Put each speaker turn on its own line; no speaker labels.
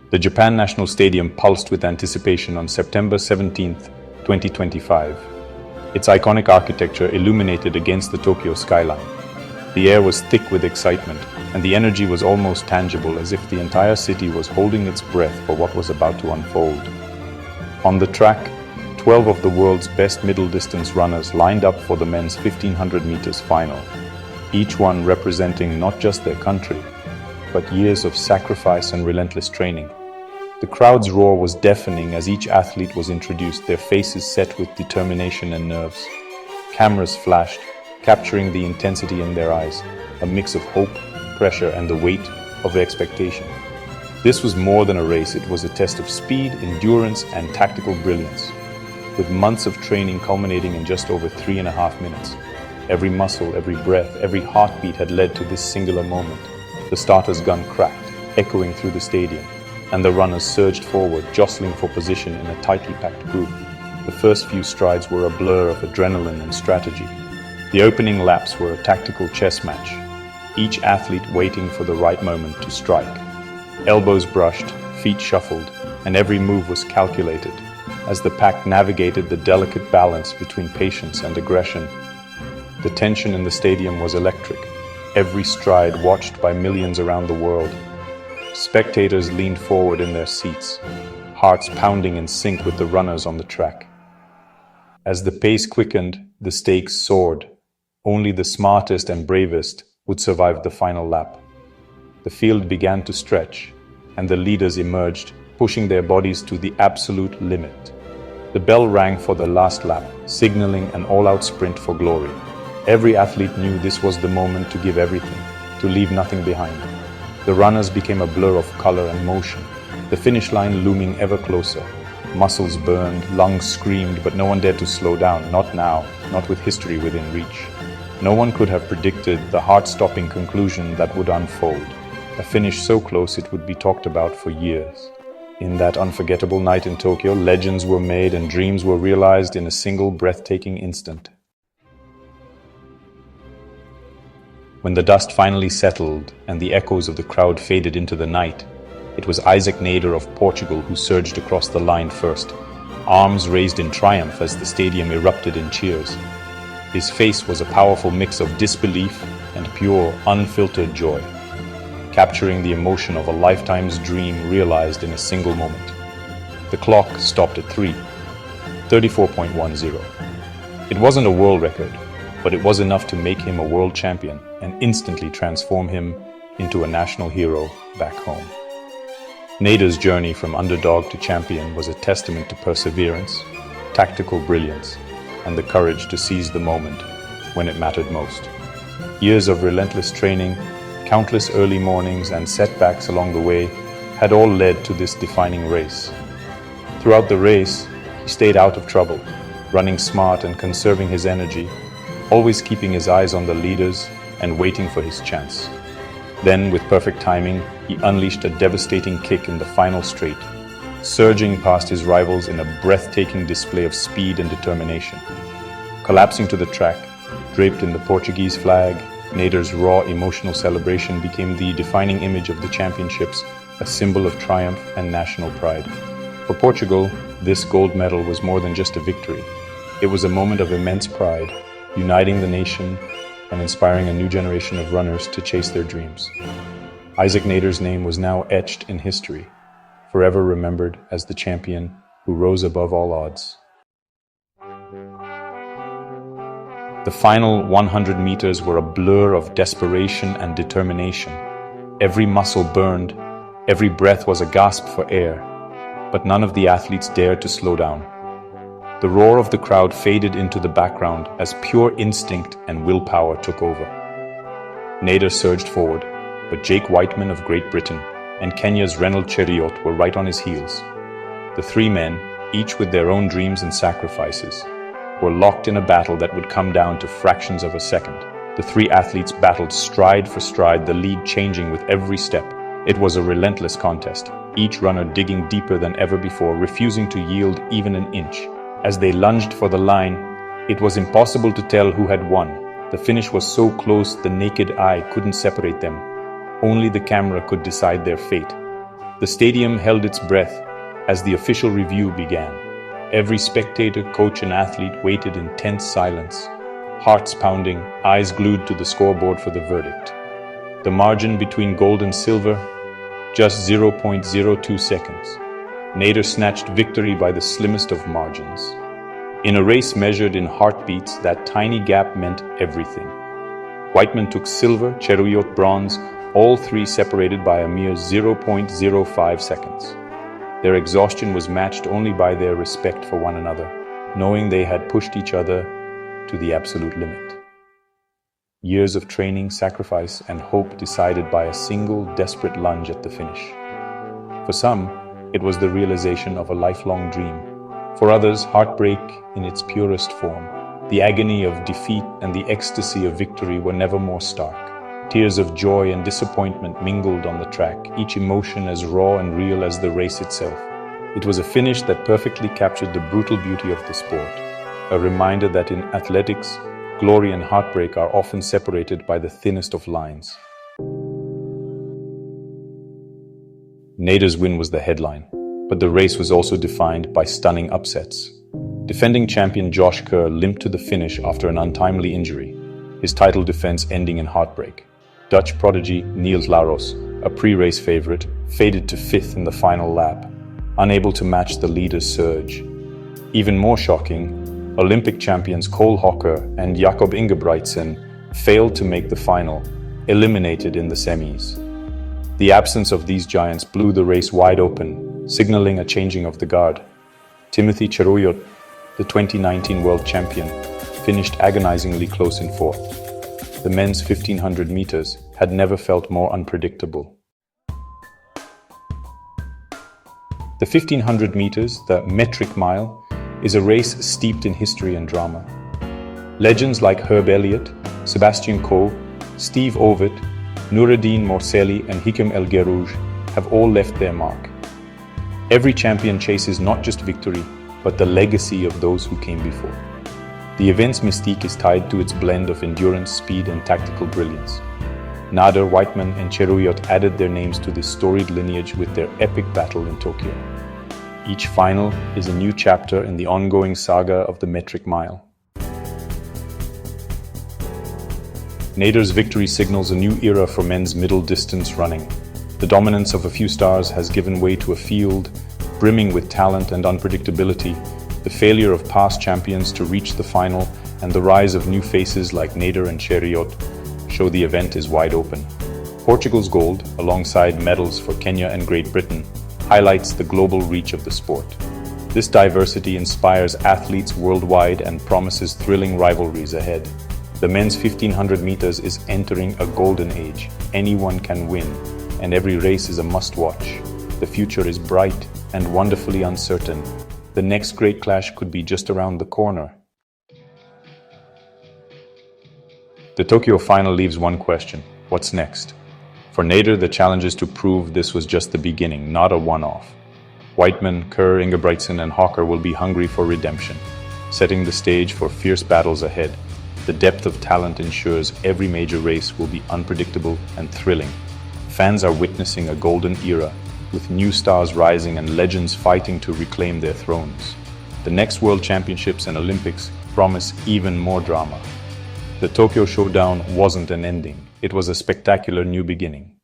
The Japan National Stadium pulsed with anticipation on September 17, 2025. Its iconic architecture illuminated against the Tokyo skyline. The air was thick with excitement, and the energy was almost tangible, as if the entire city was holding its breath for what was about to unfold. On the track, 12 of the world's best middle-distance runners lined up for the men's 1500 meters final, each one representing not just their country, but years of sacrifice and relentless training. The crowd's roar was deafening as each athlete was introduced, their faces set with determination and nerves. Cameras flashed, capturing the intensity in their eyes, a mix of hope, pressure, and the weight of expectation. This was more than a race, it was a test of speed, endurance, and tactical brilliance. With months of training culminating in just over 3.5 minutes, every muscle, every breath, every heartbeat had led to this singular moment. The starter's gun cracked, echoing through the stadium, and the runners surged forward, jostling for position in a tightly packed group. The first few strides were a blur of adrenaline and strategy. The opening laps were a tactical chess match, each athlete waiting for the right moment to strike. Elbows brushed, feet shuffled, and every move was calculated, as the pack navigated the delicate balance between patience and aggression. The tension in the stadium was electric, every stride watched by millions around the world. Spectators leaned forward in their seats, hearts pounding in sync with the runners on the track. As the pace quickened, the stakes soared. Only the smartest and bravest would survive the final lap. The field began to stretch, and the leaders emerged, pushing their bodies to the absolute limit. The bell rang for the last lap, signaling an all-out sprint for glory. Every athlete knew this was the moment to give everything, to leave nothing behind. The runners became a blur of color and motion, the finish line looming ever closer. Muscles burned, lungs screamed, but no one dared to slow down, not now, not with history within reach. No one could have predicted the heart-stopping conclusion that would unfold, a finish so close it would be talked about for years. In that unforgettable night in Tokyo, legends were made and dreams were realized in a single breathtaking instant. When the dust finally settled and the echoes of the crowd faded into the night, it was Isaac Nader of Portugal who surged across the line first, arms raised in triumph as the stadium erupted in cheers. His face was a powerful mix of disbelief and pure, unfiltered joy, capturing the emotion of a lifetime's dream realized in a single moment. The clock stopped at 3:34.10. It wasn't a world record, but it was enough to make him a world champion and instantly transform him into a national hero back home. Nader's journey from underdog to champion was a testament to perseverance, tactical brilliance, and the courage to seize the moment when it mattered most. Years of relentless training, countless early mornings, and setbacks along the way had all led to this defining race. Throughout the race, he stayed out of trouble, running smart and conserving his energy, always keeping his eyes on the leaders and waiting for his chance. Then, with perfect timing, he unleashed a devastating kick in the final straight, surging past his rivals in a breathtaking display of speed and determination. Collapsing to the track, draped in the Portuguese flag, Nader's raw emotional celebration became the defining image of the championships, a symbol of triumph and national pride. For Portugal, this gold medal was more than just a victory. It was a moment of immense pride, uniting the nation and inspiring a new generation of runners to chase their dreams. Isaac Nader's name was now etched in history, forever remembered as the champion who rose above all odds. The final 100 meters were a blur of desperation and determination. Every muscle burned, every breath was a gasp for air, but none of the athletes dared to slow down. The roar of the crowd faded into the background as pure instinct and willpower took over. Nader surged forward, but Josh Wightman of Great Britain and Kenya's Reynold Cheruiyot were right on his heels. The three men, each with their own dreams and sacrifices, were locked in a battle that would come down to fractions of a second. The three athletes battled stride for stride, the lead changing with every step. It was a relentless contest, each runner digging deeper than ever before, refusing to yield even an inch. As they lunged for the line, it was impossible to tell who had won. The finish was so close the naked eye couldn't separate them. Only the camera could decide their fate. The stadium held its breath as the official review began. Every spectator, coach, and athlete waited in tense silence, hearts pounding, eyes glued to the scoreboard for the verdict. The margin between gold and silver, just 0.02 seconds. Nader snatched victory by the slimmest of margins. In a race measured in heartbeats, that tiny gap meant everything. Wightman took silver, Cheruyot bronze, all three separated by a mere 0.05 seconds. Their exhaustion was matched only by their respect for one another, knowing they had pushed each other to the absolute limit. Years of training, sacrifice, and hope decided by a single desperate lunge at the finish. For some, it was the realization of a lifelong dream. For others, heartbreak in its purest form. The agony of defeat and the ecstasy of victory were never more stark. Tears of joy and disappointment mingled on the track, each emotion as raw and real as the race itself. It was a finish that perfectly captured the brutal beauty of the sport, a reminder that in athletics, glory and heartbreak are often separated by the thinnest of lines. Nader's win was the headline, but the race was also defined by stunning upsets. Defending champion Josh Kerr limped to the finish after an untimely injury, his title defense ending in heartbreak. Dutch prodigy Niels Laros, a pre-race favorite, faded to fifth in the final lap, unable to match the leader's surge. Even more shocking, Olympic champions Cole Hocker and Jakob Ingebrigtsen failed to make the final, eliminated in the semis. The absence of these giants blew the race wide open, signaling a changing of the guard. Timothy Cheruyot, the 2019 world champion, finished agonizingly close in fourth. The men's 1500 meters had never felt more unpredictable. The 1500 meters, the metric mile, is a race steeped in history and drama. Legends like Herb Elliott, Sebastian Coe, Steve Ovett, Noureddin Morselli, and Hikem El Guerrouj have all left their mark. Every champion chases not just victory, but the legacy of those who came before. The event's mystique is tied to its blend of endurance, speed, and tactical brilliance. Nader, Wightman, and Cheruyot added their names to this storied lineage with their epic battle in Tokyo. Each final is a new chapter in the ongoing saga of the metric mile. Nader's victory signals a new era for men's middle distance running. The dominance of a few stars has given way to a field brimming with talent and unpredictability. The failure of past champions to reach the final and the rise of new faces like Nader and Cheruyot show the event is wide open. Portugal's gold, alongside medals for Kenya and Great Britain, highlights the global reach of the sport. This diversity inspires athletes worldwide and promises thrilling rivalries ahead. The men's 1500 meters is entering a golden age. Anyone can win, and every race is a must-watch. The future is bright and wonderfully uncertain. The next great clash could be just around the corner. The Tokyo final leaves one question: what's next? For Nader, the challenge is to prove this was just the beginning, not a one-off. Wightman, Kerr, Ingebrigtsen, and Hocker will be hungry for redemption, setting the stage for fierce battles ahead. The depth of talent ensures every major race will be unpredictable and thrilling. Fans are witnessing a golden era, with new stars rising and legends fighting to reclaim their thrones. The next World Championships and Olympics promise even more drama. The Tokyo Showdown wasn't an ending, it was a spectacular new beginning.